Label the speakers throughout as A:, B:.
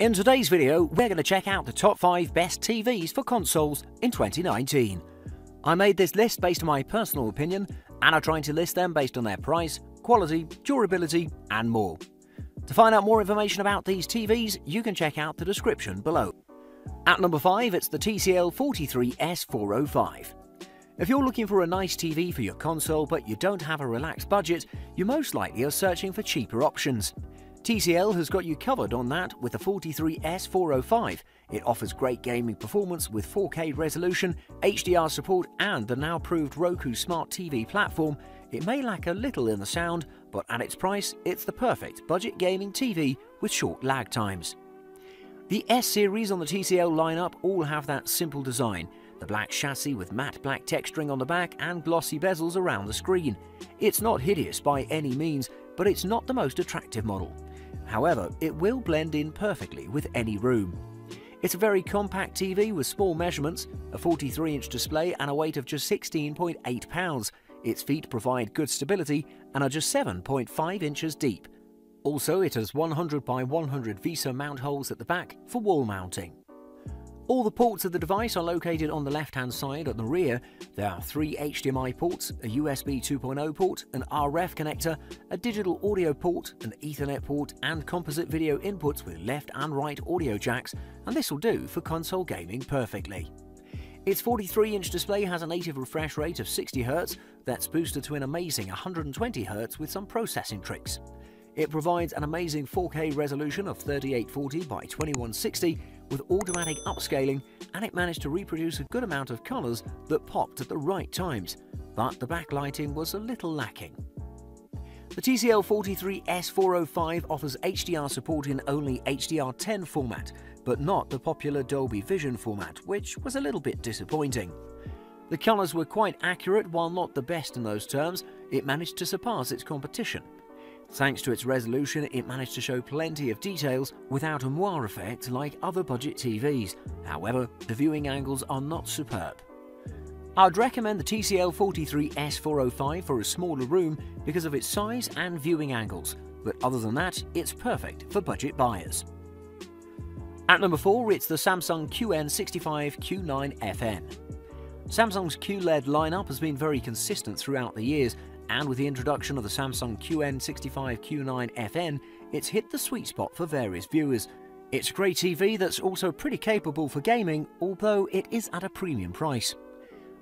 A: In today's video, we're going to check out the top 5 best TVs for consoles in 2019. I made this list based on my personal opinion, and I'm trying to list them based on their price, quality, durability, and more. To find out more information about these TVs, you can check out the description below. At number 5, it's the TCL 43S405. If you're looking for a nice TV for your console but you don't have a relaxed budget, you most likely are searching for cheaper options. TCL has got you covered on that with the 43S405. It offers great gaming performance with 4K resolution, HDR support, and the now proved Roku Smart TV platform. It may lack a little in the sound, but at its price, it's the perfect budget gaming TV with short lag times. The S-series on the TCL lineup all have that simple design. The black chassis with matte black texturing on the back and glossy bezels around the screen. It's not hideous by any means, but it's not the most attractive model. However, it will blend in perfectly with any room. It's a very compact TV with small measurements, a 43-inch display and a weight of just 16.8 pounds. Its feet provide good stability and are just 7.5 inches deep. Also, it has 100 by 100 VESA mount holes at the back for wall mounting. All the ports of the device are located on the left-hand side at the rear. There are 3 HDMI ports, a USB 2.0 port, an RF connector, a digital audio port, an Ethernet port, and composite video inputs with left and right audio jacks, and this will do for console gaming perfectly. Its 43-inch display has a native refresh rate of 60 Hz that's boosted to an amazing 120 Hz with some processing tricks. It provides an amazing 4K resolution of 3840 by 2160 with automatic upscaling, and it managed to reproduce a good amount of colours that popped at the right times, but the backlighting was a little lacking. The TCL 43S405 offers HDR support in only HDR10 format, but not the popular Dolby Vision format, which was a little bit disappointing. The colours were quite accurate. While not the best in those terms, it managed to surpass its competition. Thanks to its resolution, it managed to show plenty of details without a moire effect like other budget TVs. However, the viewing angles are not superb. I'd recommend the TCL 43S405 for a smaller room because of its size and viewing angles, but other than that, it's perfect for budget buyers. At number 4, it's the Samsung QN65Q9FN. Samsung's QLED lineup has been very consistent throughout the years, and with the introduction of the Samsung QN65Q9FN, it's hit the sweet spot for various viewers. It's a great TV that's also pretty capable for gaming, although it is at a premium price.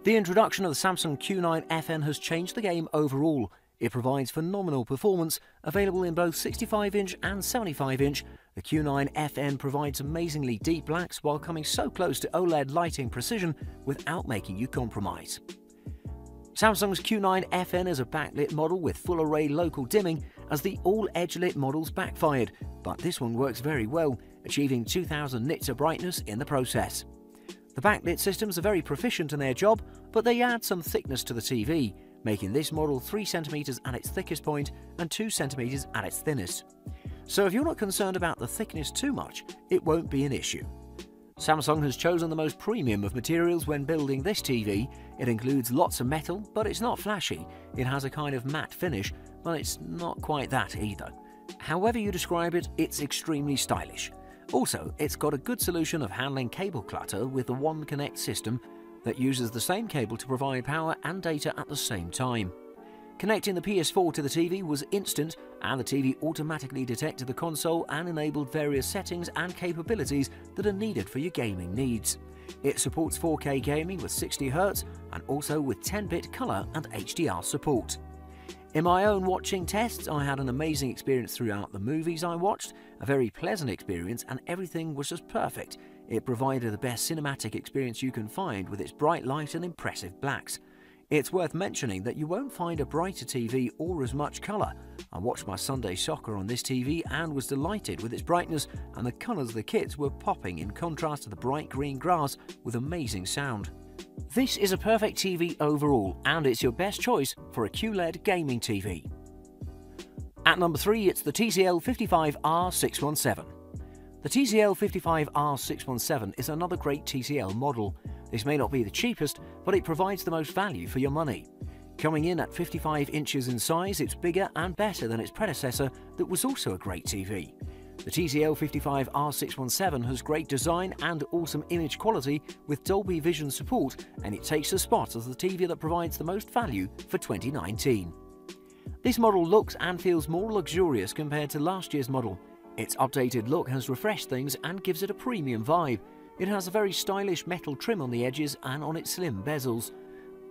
A: The introduction of the Samsung Q9FN has changed the game overall. It provides phenomenal performance, available in both 65-inch and 75-inch. The Q9FN provides amazingly deep blacks while coming so close to OLED lighting precision without making you compromise. Samsung's Q9FN is a backlit model with full array local dimming, as the all edge lit models backfired, but this one works very well, achieving 2000 nits of brightness in the process. The backlit systems are very proficient in their job, but they add some thickness to the TV, making this model 3 cm at its thickest point and 2 cm at its thinnest. So if you're not concerned about the thickness too much, it won't be an issue. Samsung has chosen the most premium of materials when building this TV. It includes lots of metal, but it's not flashy. It has a kind of matte finish, but it's not quite that either. However you describe it, it's extremely stylish. Also, it's got a good solution of handling cable clutter with the One Connect system that uses the same cable to provide power and data at the same time. Connecting the PS4 to the TV was instant, and the TV automatically detected the console and enabled various settings and capabilities that are needed for your gaming needs. It supports 4K gaming with 60 Hz and also with 10-bit color and HDR support. In my own watching tests, I had an amazing experience throughout the movies I watched, a very pleasant experience, and everything was just perfect. It provided the best cinematic experience you can find with its bright light and impressive blacks. It's worth mentioning that you won't find a brighter TV or as much colour. I watched my Sunday soccer on this TV and was delighted with its brightness, and the colours of the kits were popping in contrast to the bright green grass with amazing sound. This is a perfect TV overall, and it's your best choice for a QLED gaming TV. At number 3, it's the TCL 55R617. The TCL 55R617 is another great TCL model. This may not be the cheapest, but it provides the most value for your money. Coming in at 55 inches in size, it's bigger and better than its predecessor that was also a great TV. The TCL55R617 has great design and awesome image quality with Dolby Vision support, and it takes the spot as the TV that provides the most value for 2019. This model looks and feels more luxurious compared to last year's model. Its updated look has refreshed things and gives it a premium vibe. It has a very stylish metal trim on the edges and on its slim bezels.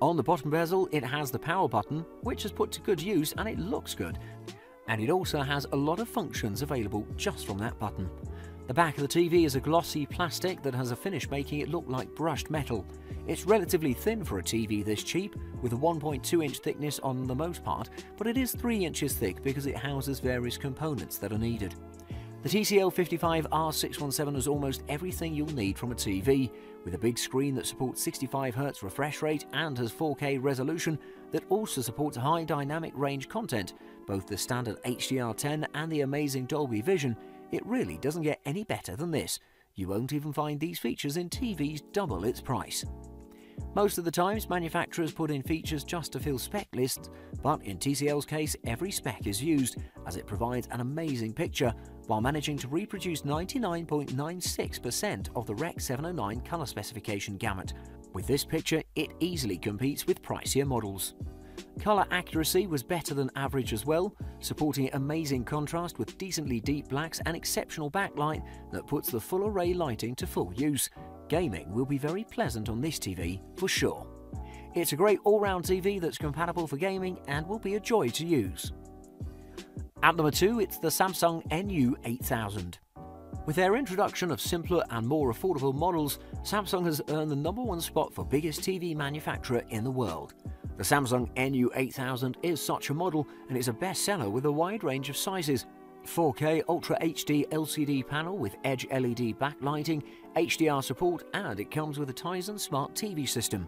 A: On the bottom bezel, it has the power button, which is put to good use and it looks good. And it also has a lot of functions available just from that button. The back of the TV is a glossy plastic that has a finish making it look like brushed metal. It's relatively thin for a TV this cheap, with a 1.2-inch thickness on the most part, but it is 3 inches thick because it houses various components that are needed. The TCL55R617 has almost everything you'll need from a TV, with a big screen that supports 65Hz refresh rate and has 4K resolution that also supports high dynamic range content, both the standard HDR10 and the amazing Dolby Vision. It really doesn't get any better than this. You won't even find these features in TVs double its price. Most of the times, manufacturers put in features just to fill spec lists, but in TCL's case, every spec is used, as it provides an amazing picture, while managing to reproduce 99.96% of the Rec 709 colour specification gamut. With this picture, it easily competes with pricier models. Colour accuracy was better than average as well, supporting amazing contrast with decently deep blacks and exceptional backlight that puts the full array lighting to full use. Gaming will be very pleasant on this TV for sure. It's a great all-round TV that's compatible for gaming and will be a joy to use. At number 2, it's the Samsung NU8000. With their introduction of simpler and more affordable models, Samsung has earned the #1 spot for biggest TV manufacturer in the world. The Samsung NU8000 is such a model and is a bestseller with a wide range of sizes. 4K Ultra HD LCD panel with Edge LED backlighting, HDR support, and it comes with a Tizen Smart TV system.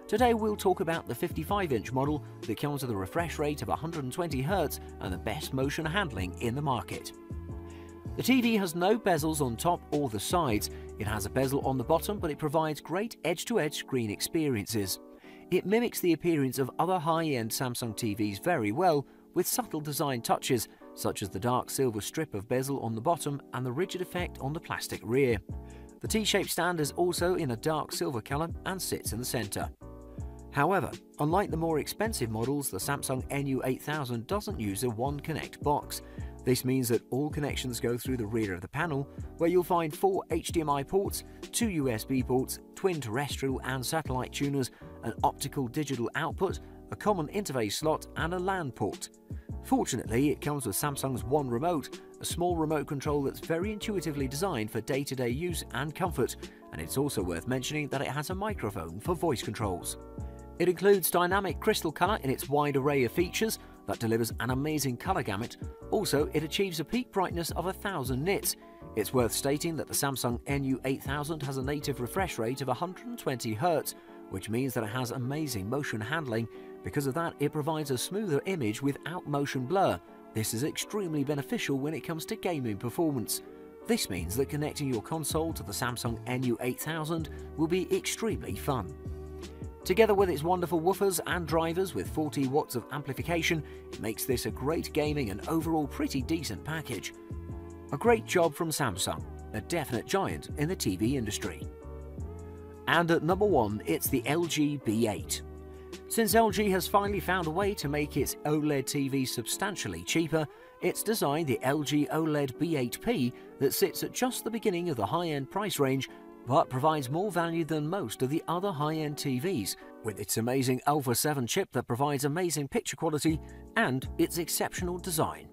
A: Today we'll talk about the 55-inch model that comes with a refresh rate of 120Hz and the best motion handling in the market. The TV has no bezels on top or the sides. It has a bezel on the bottom, but it provides great edge-to-edge screen experiences. It mimics the appearance of other high-end Samsung TVs very well, with subtle design touches, such as the dark silver strip of bezel on the bottom and the rigid effect on the plastic rear. The T-shaped stand is also in a dark silver colour and sits in the centre. However, unlike the more expensive models, the Samsung NU8000 doesn't use a One Connect box. This means that all connections go through the rear of the panel, where you'll find 4 HDMI ports, 2 USB ports, twin terrestrial and satellite tuners, an optical digital output, a common interface slot and a LAN port. Fortunately, it comes with Samsung's One Remote, a small remote control that's very intuitively designed for day-to-day use and comfort, and it's also worth mentioning that it has a microphone for voice controls. It includes dynamic crystal colour in its wide array of features that delivers an amazing colour gamut. Also, it achieves a peak brightness of 1000 nits. It's worth stating that the Samsung NU8000 has a native refresh rate of 120Hz, which means that it has amazing motion handling. Because of that, it provides a smoother image without motion blur. This is extremely beneficial when it comes to gaming performance. This means that connecting your console to the Samsung NU8000 will be extremely fun. Together with its wonderful woofers and drivers with 40 watts of amplification, it makes this a great gaming and overall pretty decent package. A great job from Samsung, a definite giant in the TV industry. And at number 1, it's the LG B8. Since LG has finally found a way to make its OLED TV substantially cheaper, it's designed the LG OLED B8P that sits at just the beginning of the high-end price range, but provides more value than most of the other high-end TVs, with its amazing Alpha 7 chip that provides amazing picture quality and its exceptional design.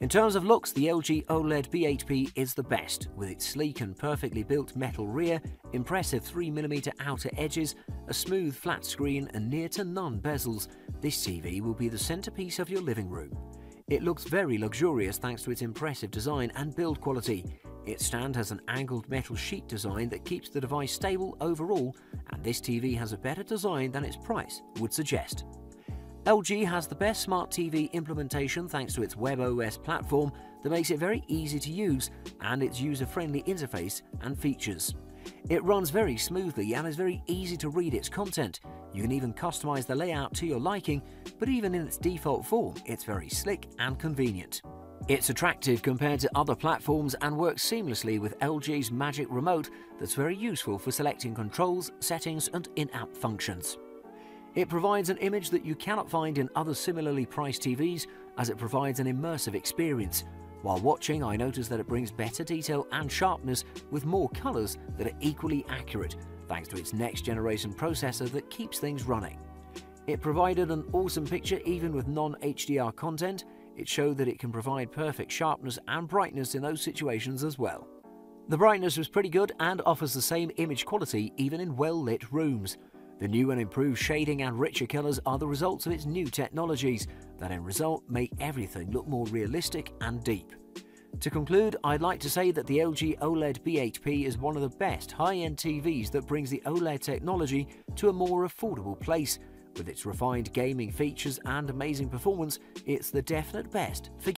A: In terms of looks, the LG OLED B8P is the best, with its sleek and perfectly built metal rear, impressive 3mm outer edges, a smooth flat screen and near to none bezels. This TV will be the centerpiece of your living room. It looks very luxurious thanks to its impressive design and build quality. Its stand has an angled metal sheet design that keeps the device stable overall, and this TV has a better design than its price would suggest. LG has the best smart TV implementation thanks to its WebOS platform that makes it very easy to use and its user-friendly interface and features. It runs very smoothly and is very easy to read its content. You can even customize the layout to your liking, but even in its default form, it's very slick and convenient. It's attractive compared to other platforms and works seamlessly with LG's Magic Remote that's very useful for selecting controls, settings and in-app functions. It provides an image that you cannot find in other similarly priced TVs, as it provides an immersive experience. While watching, I noticed that it brings better detail and sharpness with more colours that are equally accurate, thanks to its next generation processor that keeps things running. It provided an awesome picture even with non-HDR content. It showed that it can provide perfect sharpness and brightness in those situations as well. The brightness was pretty good and offers the same image quality even in well-lit rooms. The new and improved shading and richer colours are the results of its new technologies that in result make everything look more realistic and deep. To conclude, I'd like to say that the LG OLED B8P is one of the best high-end TVs that brings the OLED technology to a more affordable place. With its refined gaming features and amazing performance, it's the definite best for